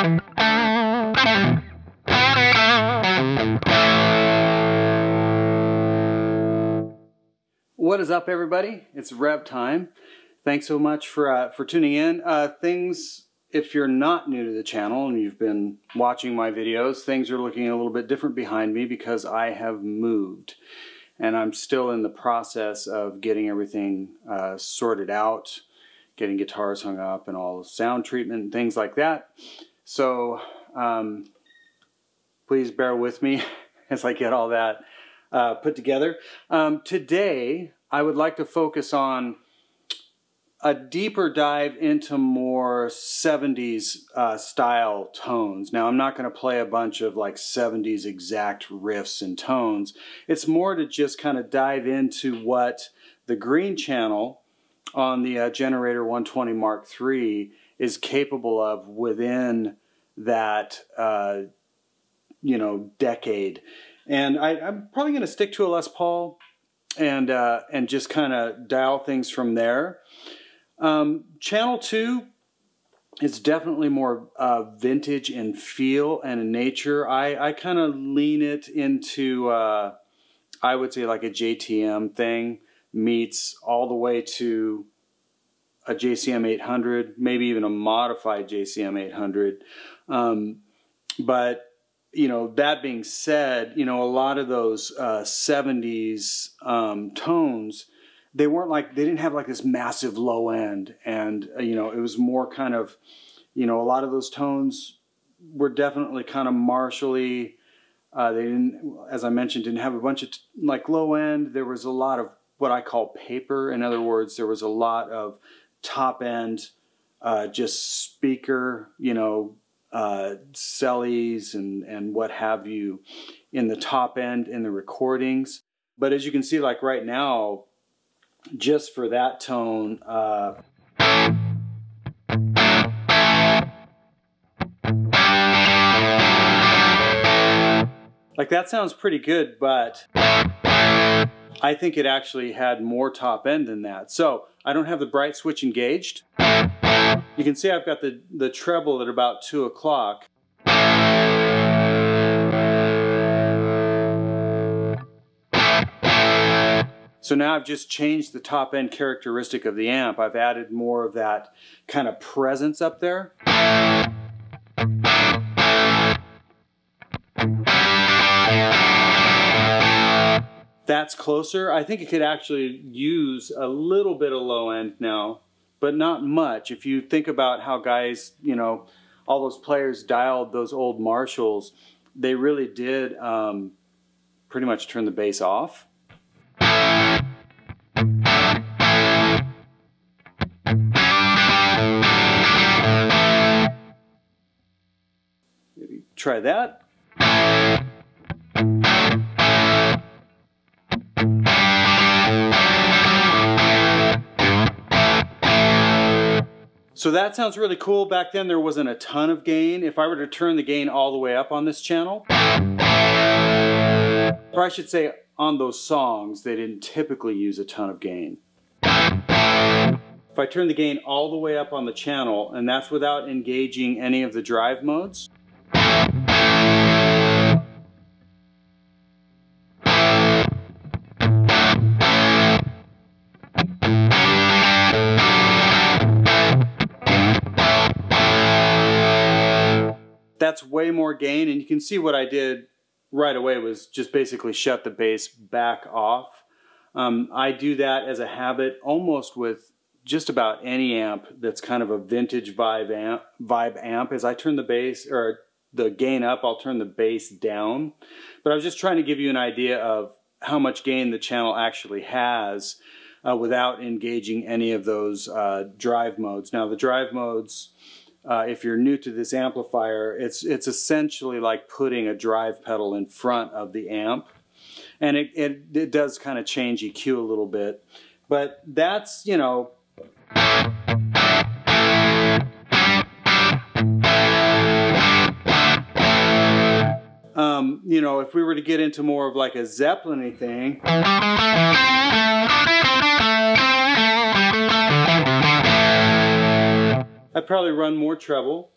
What is up, everybody? It's Revv time. Thanks so much for tuning in. If you're not new to the channel and you've been watching my videos, things are looking a little bit different behind me because I have moved. And I'm still in the process of getting everything sorted out, getting guitars hung up and all the sound treatment and things like that. So please bear with me as I get all that put together. Today, I would like to focus on a deeper dive into more 70s style tones. Now, I'm not going to play a bunch of like 70s exact riffs and tones. It's more to just kind of dive into what the green channel on the Generator 120 Mark III is capable of within that, you know, decade. And I'm probably going to stick to a Les Paul and just kind of dial things from there. Channel 2 is definitely more vintage in feel and in nature. I kind of lean it into, I would say, like a JTM thing meets all the way to a JCM 800, maybe even a modified JCM 800. But you know, that being said, you know, a lot of those 70s tones, they didn't have like this massive low end. And, you know, it was more kind of, you know, a lot of those tones were definitely kind of martially. They didn't, as I mentioned, didn't have a bunch of like low end. There was a lot of what I call paper. In other words, there was a lot of top end, just speaker, you know, cellies and what have you in the top end in the recordings. But as you can see, like right now, just for that tone, like that sounds pretty good, but I think it actually had more top end than that. So I don't have the bright switch engaged. You can see I've got the treble at about 2 o'clock. So now I've just changed the top end characteristic of the amp. I've added more of that kind of presence up there. That's closer. I think it could actually use a little bit of low end now, but not much. If you think about how guys, you know, all those players dialed those old Marshalls, they really did pretty much turn the bass off. Maybe try that. So that sounds really cool. Back then there wasn't a ton of gain. If I were to turn the gain all the way up on this channel, or I should say on those songs, they didn't typically use a ton of gain. If I turn the gain all the way up on the channel, and that's without engaging any of the drive modes, that's way more gain. And you can see what I did right away was just basically shut the bass back off. I do that as a habit almost with just about any amp that's kind of a vintage vibe amp. As I turn the bass or the gain up, I'll turn the bass down. But I was just trying to give you an idea of how much gain the channel actually has without engaging any of those drive modes. Now the drive modes, if you're new to this amplifier, it's essentially like putting a drive pedal in front of the amp. And it does kind of change EQ a little bit. But that's, you know, you know, if we were to get into more of like a Zeppelin-y thing, I'd probably run more treble.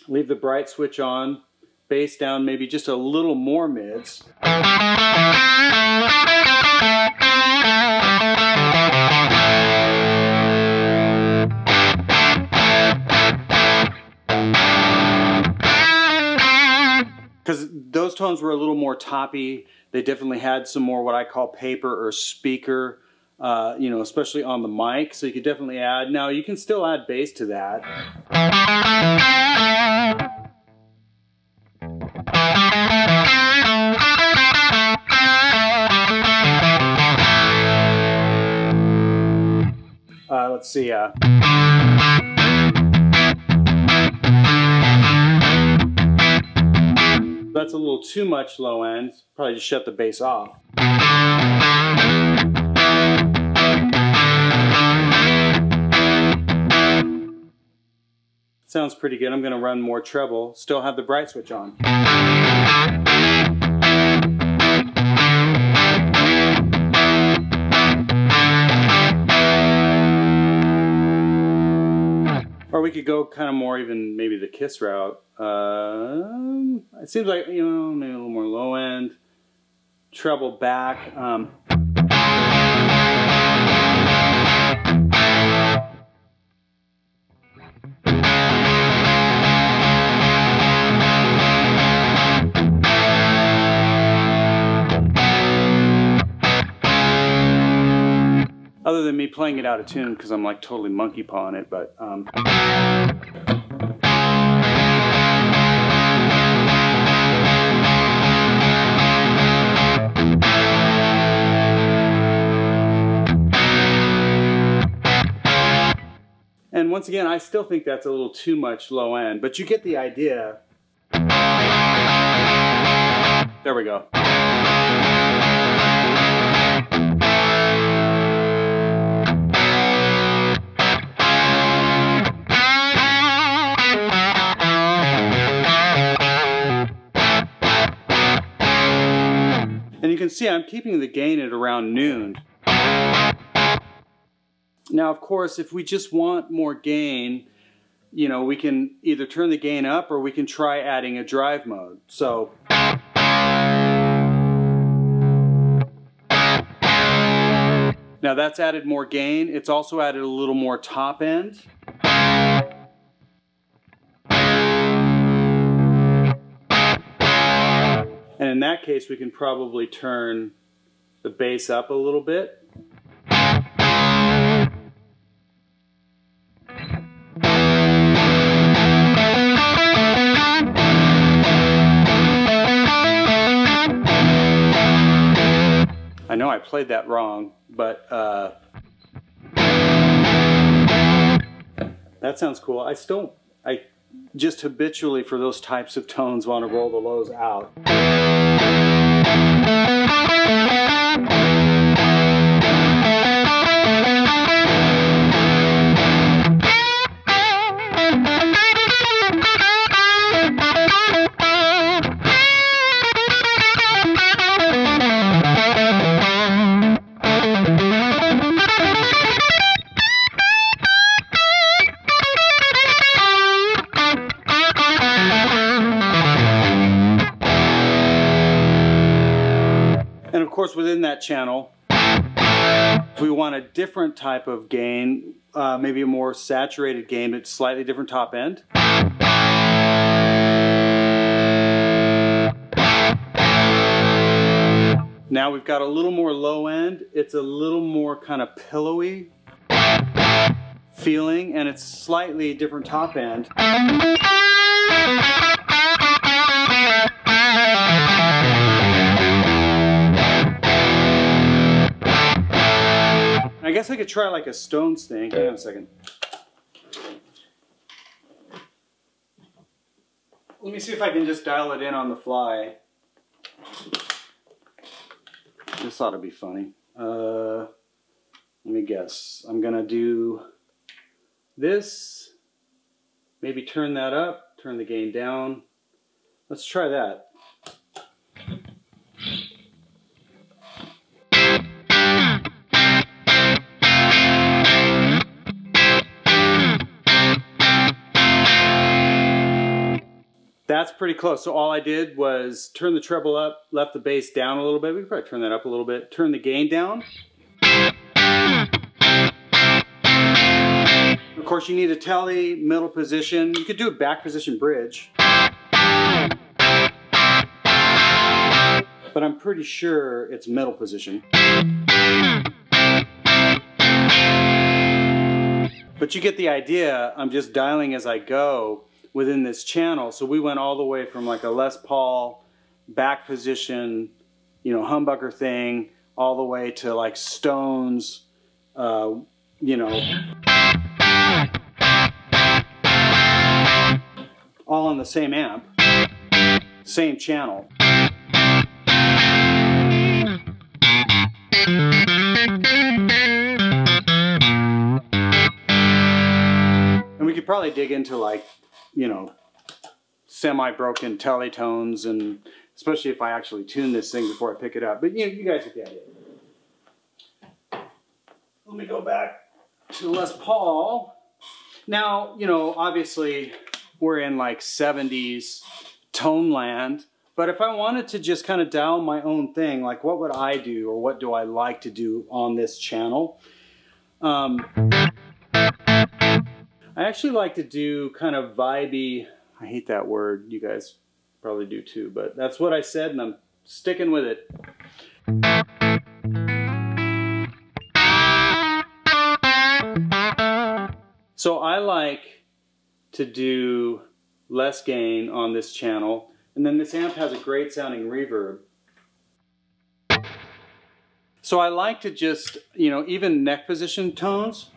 Leave the bright switch on, bass down, maybe just a little more mids. Because those tones were a little more toppy. They definitely had some more what I call paper or speaker, you know, especially on the mic. So you could definitely add. Now you can still add bass to that. Let's see. That's a little too much low end. Probably just shut the bass off. Sounds pretty good. I'm going to run more treble. Still have the bright switch on. Or we could go kind of more even maybe the Kiss route. It seems like, you know, maybe a little more low end, treble back. Other than me playing it out of tune because I'm like totally monkey pawing it, but and once again, I still think that's a little too much low end, but you get the idea. There we go. And you can see I'm keeping the gain at around noon. Now, of course, if we just want more gain, you know, we can either turn the gain up or we can try adding a drive mode. So now that's added more gain. It's also added a little more top end. And in that case, we can probably turn the bass up a little bit. I know I played that wrong, but that sounds cool. I just habitually for those types of tones want to roll the lows out. And of course, within that channel, if we want a different type of gain, maybe a more saturated gain, but slightly different top end. Now we've got a little more low end. It's a little more kind of pillowy feeling, and it's slightly different top end. I guess I could try like a Stones thing. Hang on a second. Let me see if I can just dial it in on the fly. This ought to be funny. Let me guess. I'm gonna do this. Maybe turn that up, turn the gain down. Let's try that. That's pretty close. So all I did was turn the treble up, left the bass down a little bit. We could probably turn that up a little bit. Turn the gain down. Of course, you need a telly, middle position. You could do a back position bridge. But I'm pretty sure it's middle position. But you get the idea. I'm just dialing as I go within this channel. So we went all the way from like a Les Paul back position, you know, humbucker thing, all the way to like Stones, you know, all on the same amp, same channel. And we could probably dig into like, you know, semi-broken telly tones, and especially if I actually tune this thing before I pick it up. But you know, you guys get the idea. Let me go back to Les Paul. Now, you know, obviously we're in like 70s tone land, but if I wanted to just kind of dial my own thing, like what would I do, or what do I like to do on this channel? I actually like to do kind of vibey, I hate that word, you guys probably do too, but that's what I said and I'm sticking with it. So I like to do less gain on this channel, and then this amp has a great sounding reverb. So I like to just, you know, even neck position tones.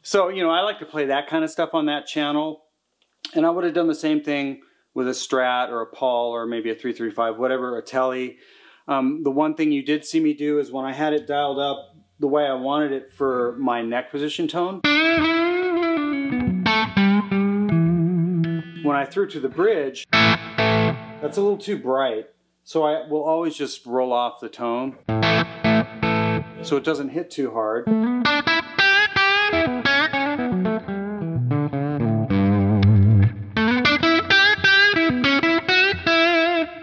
So, you know, I like to play that kind of stuff on that channel, and I would have done the same thing with a Strat or a Paul or maybe a 335, whatever, a Telly. The one thing you did see me do is when I had it dialed up the way I wanted it for my neck position tone, when I threw to the bridge, that's a little too bright. So I will always just roll off the tone so it doesn't hit too hard.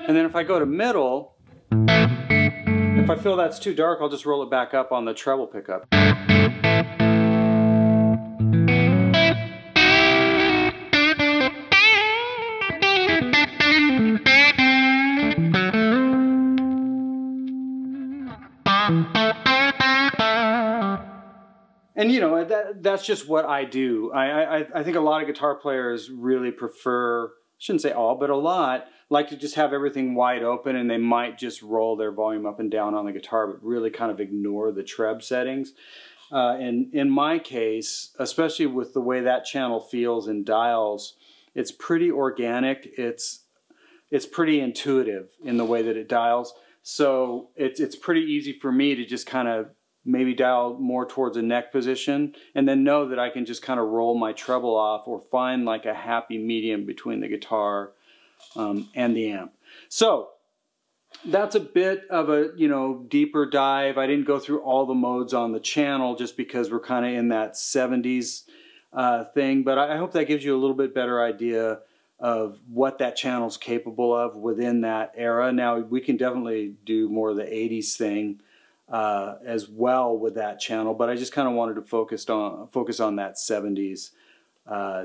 And then if I go to middle, if I feel that's too dark, I'll just roll it back up on the treble pickup. And you know, that's just what I do. I think a lot of guitar players really prefer, I shouldn't say all, but a lot, like to just have everything wide open, and they might just roll their volume up and down on the guitar, but really kind of ignore the treb settings. And in my case, especially with the way that channel feels in dials, it's pretty organic. It's pretty intuitive in the way that it dials. So it's pretty easy for me to just kind of maybe dial more towards a neck position, and then know that I can just kind of roll my treble off, or find like a happy medium between the guitar and the amp. So that's a bit of a, you know, deeper dive. I didn't go through all the modes on the channel just because we're kind of in that 70s thing, but I hope that gives you a little bit better idea of what that channel's capable of within that era. Now, we can definitely do more of the 80s thing as well with that channel, but I just kind of wanted to focus on that 70s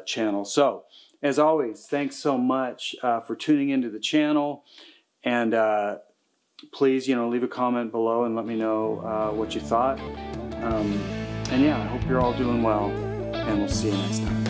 channel. So, as always, thanks so much for tuning into the channel, and please, you know, leave a comment below and let me know what you thought. And yeah, I hope you're all doing well, and we'll see you next time.